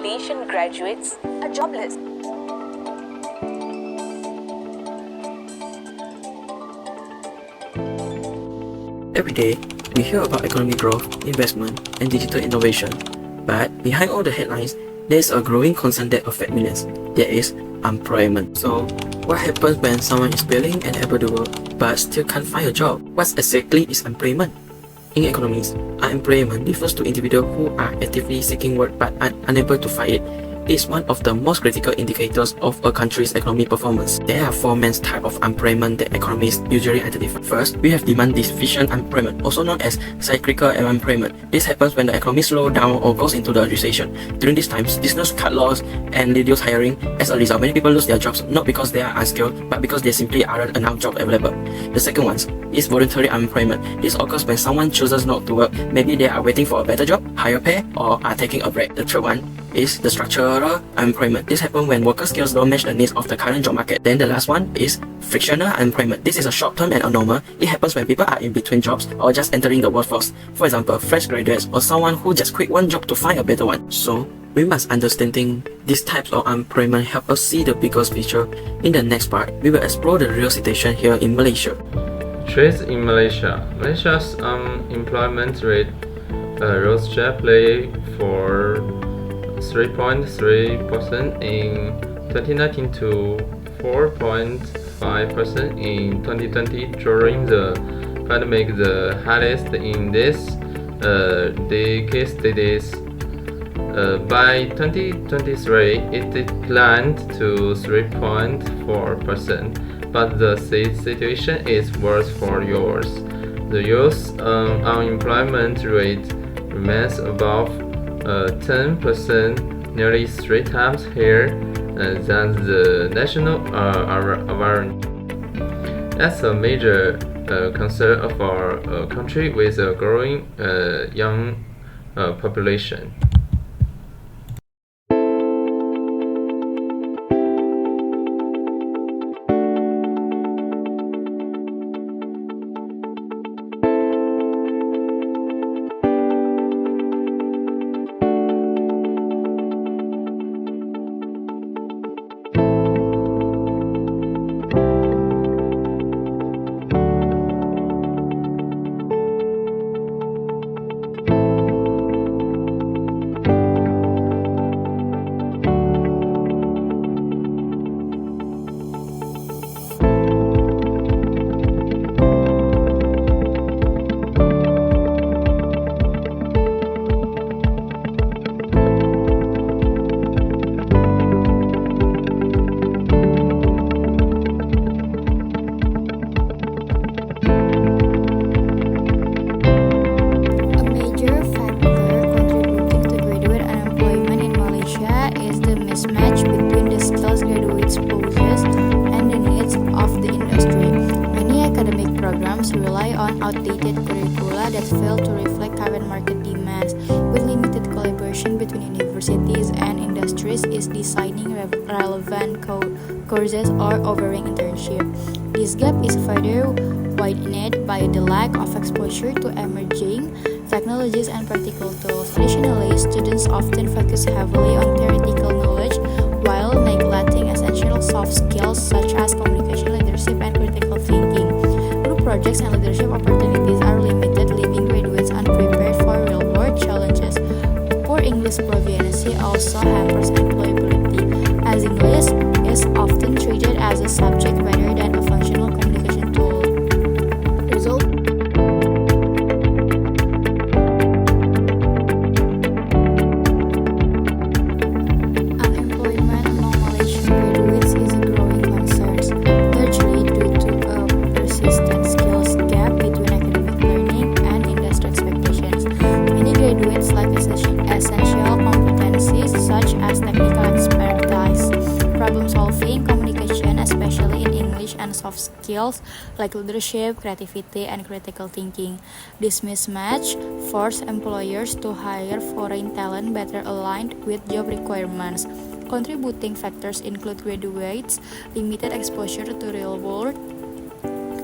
Malaysian graduates are jobless. Every day, we hear about economic growth, investment, and digital innovation. But behind all the headlines, there's a growing concern that affects millions. That is unemployment. So, what happens when someone is willing and able to work but still can't find a job? What exactly is unemployment? In economics, unemployment refers to individuals who are actively seeking work but are unable to find it. It is one of the most critical indicators of a country's economic performance. There are four main types of unemployment that economists usually identify. First, we have demand deficient unemployment, also known as cyclical unemployment. This happens when the economy slows down or goes into the recession. During these times, business cut loss and reduce hiring. As a result, many people lose their jobs not because they are unskilled, but because there simply aren't enough jobs available. The second one is voluntary unemployment. This occurs when someone chooses not to work. Maybe they are waiting for a better job, higher pay, or are taking a break. The third one is the structural unemployment. This happens when worker skills don't match the needs of the current job market. Then the last one is frictional unemployment. This is a short-term and abnormal. It happens when people are in between jobs or just entering the workforce. For example, fresh graduates or someone who just quit one job to find a better one. So, we must understanding these types of unemployment help us see the biggest picture. In the next part, we will explore the real situation here in Malaysia. Trends in Malaysia. Malaysia's unemployment rate rose sharply for 3.3% in 2019 to 4.5% in 2020 during the pandemic, the highest in this decade. By 2023, it declined to 3.4%, but the situation is worse for youth. The youth unemployment rate remains above 10%, nearly 3 times higher than the national average. That's a major concern of our country with a growing young population. Rely on outdated curricula that fail to reflect current market demands, with limited collaboration between universities and industries is designing relevant courses or offering internship. This gap is further widened by the lack of exposure to emerging technologies and practical tools. Additionally, students often focus heavily on theoretical knowledge while neglecting essential soft skills such as communication, leadership, and critical thinking. Projects and leadership opportunities are limited, leaving graduates unprepared for real-world challenges. Poor English proficiency also hampers employability, as English is often treated as a subject rather than a functional communication tool. Result. Unemployment among Malaysian graduates is a growing concern, largely due to a persistent skills gap between academic learning and industry expectations. Many graduates lack essential competencies such as technical expertise, problem solving, communication, especially in English, and soft skills like leadership, creativity, and critical thinking. This mismatch forces employers to hire foreign talent better aligned with job requirements. Contributing factors include graduates' limited exposure to real-world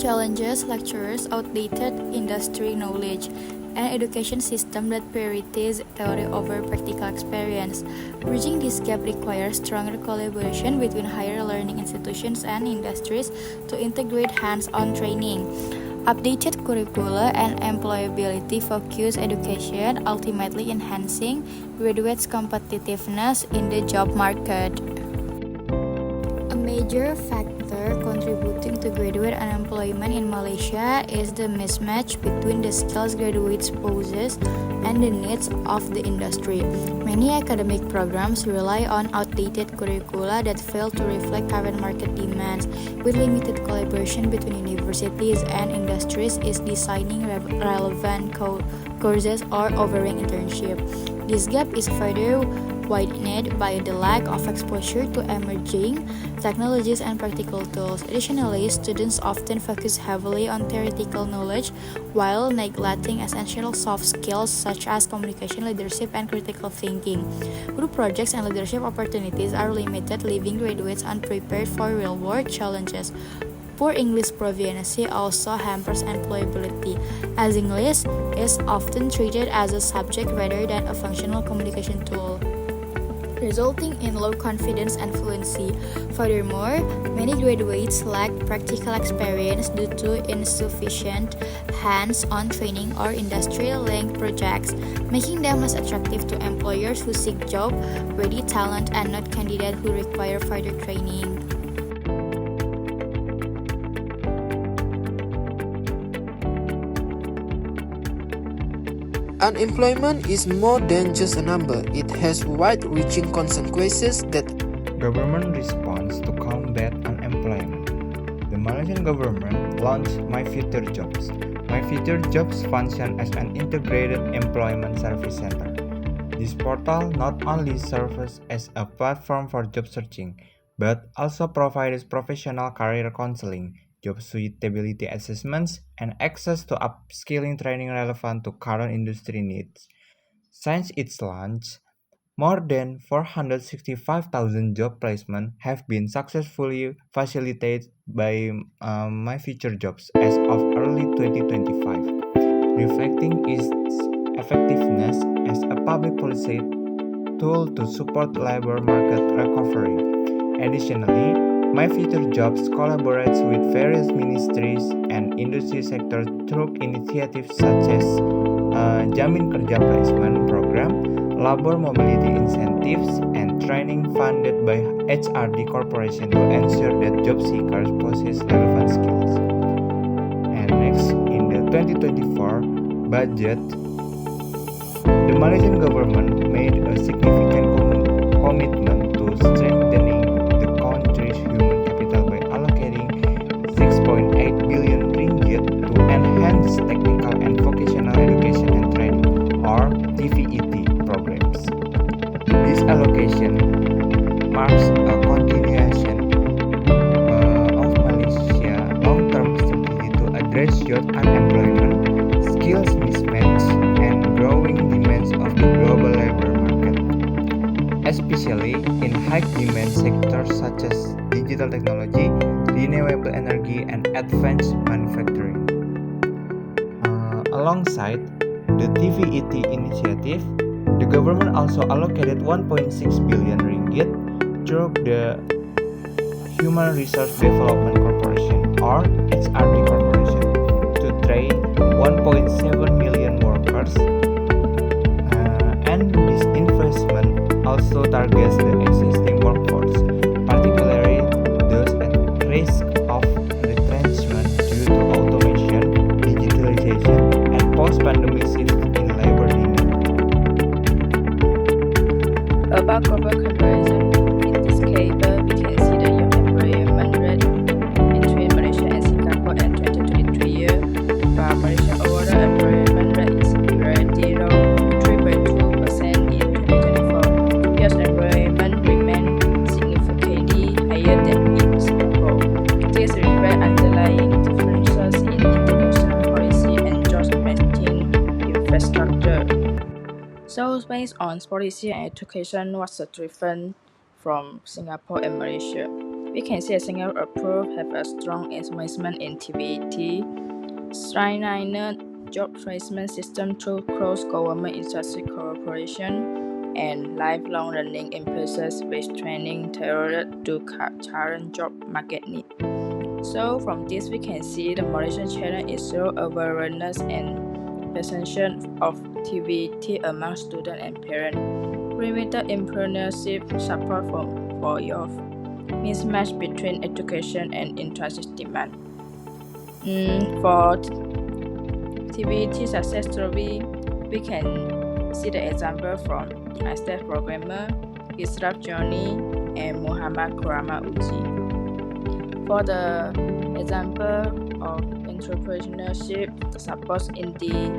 challenges, lecturers' outdated industry knowledge, an education system that prioritizes theory over practical experience. Bridging this gap requires stronger collaboration between higher learning institutions and industries to integrate hands-on training. Updated curricula and employability-focused education, ultimately enhancing graduates' competitiveness in the job market. A major factor contributing to graduate unemployment in Malaysia is the mismatch between the skills graduates possess and the needs of the industry. Many academic programs rely on outdated curricula that fail to reflect current market demands, with limited collaboration between universities and industries is designing relevant courses or offering internship. This gap is further widened by the lack of exposure to emerging technologies and practical tools. Additionally, students often focus heavily on theoretical knowledge while neglecting essential soft skills such as communication, leadership, and critical thinking. Group projects and leadership opportunities are limited, leaving graduates unprepared for real-world challenges. Poor English proficiency also hampers employability, as English is often treated as a subject rather than a functional communication tool, resulting in low confidence and fluency. Furthermore, many graduates lack practical experience due to insufficient hands-on training or industry-linked projects, making them less attractive to employers who seek job-ready talent and not candidates who require further training. Unemployment is more than just a number. It has wide-reaching consequences that government response to combat unemployment. The Malaysian government launched My Future Jobs. My Future Jobs function as an integrated employment service center. This portal not only serves as a platform for job searching, but also provides professional career counseling, job suitability assessments, and access to upskilling training relevant to current industry needs. Since its launch, more than 465,000 job placements have been successfully facilitated by My Future Jobs as of early 2025, reflecting its effectiveness as a public policy tool to support labor market recovery. Additionally, My Future Jobs collaborates with various ministries and industry sectors through initiatives such as Jamin Kerja Placement Program, labor mobility incentives, and training funded by HRD Corporation to ensure that job seekers possess relevant skills. And next, in the 2024 budget, the Malaysian government made a significant commitment to strengthening the country's human capital by allocating 6.8 billion ringgit to enhance technical and vocational education and training, or TVET programs. This allocation marks a continuation of Malaysia's long-term strategy to address youth unemployment, skills mismatch, and growing demands of the global labor market, especially in high-demand sectors such as digital technology, renewable energy, and advanced manufacturing. Alongside the TVET initiative, the government also allocated 1.6 billion ringgit through the Human Resource Development Corporation, or HRD Corporation, to train 1.7 million workers. And this investment also targets the existing workforce, particularly those at risk of retrenchment due to automation, digitalization, and post-pandemic shift in labor demand. About global comparison, in this table we can see the young employment rate between Malaysia and Singapore at 2023 year, while Malaysia overall employment rate is already low 3.2% in 2024. US employment remained significantly higher than in Singapore. This reflects underlying differences in international policy and job-making infrastructure. So, based on policy and education, what's the difference from Singapore and Malaysia? We can see that Singapore approach have a strong investment in TVET, streamlined job placement system through cross-government industry cooperation and lifelong learning in process with training tailored to current job market need. So from this we can see the Malaysian challenge is raise awareness and perception of TVT among students and parents, limited entrepreneurship support for youth, mismatch between education and intrinsic demand. For TVT success story, we can see the example from Master Programmer, Israf Johnny, and Muhammad Kurama Uji. For the example of entrepreneurship support in the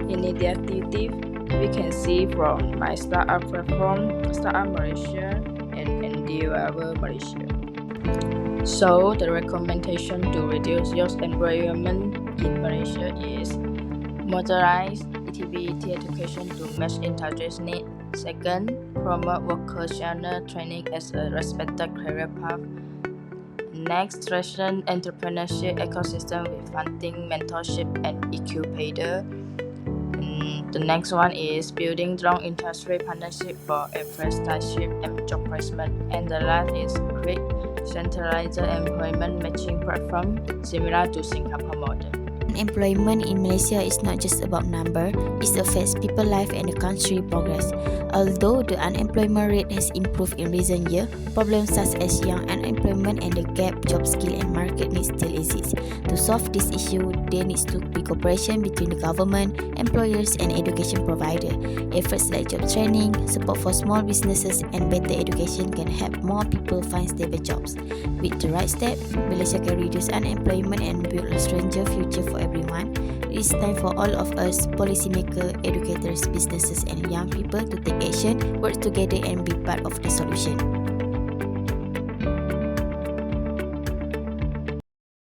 initiative, we can see from my startup platform, Startup Malaysia, and Endeavor Malaysia. So the recommendation to reduce youth environment in Malaysia is modernize TVT education to match industry needs. Second, promote vocational training as a respected career path. Next, strengthen entrepreneurship ecosystem with funding, mentorship, and incubator. The next one is building strong industry partnership for apprenticeship and job placement. And the last is create centralized employment matching platform similar to Singapore model. Unemployment in Malaysia is not just about number, it affects people's life and the country progress. Although the unemployment rate has improved in recent years, problems such as young unemployment and the gap job skill and market needs still exist. To solve this issue, there needs to be cooperation between the government, employers and education providers. Efforts like job training, support for small businesses and better education can help more people find stable jobs. With the right step, Malaysia can reduce unemployment and build a stronger future for everyone. It is time for all of us, policymakers, educators, businesses and young people to take action, work together and be part of the solution.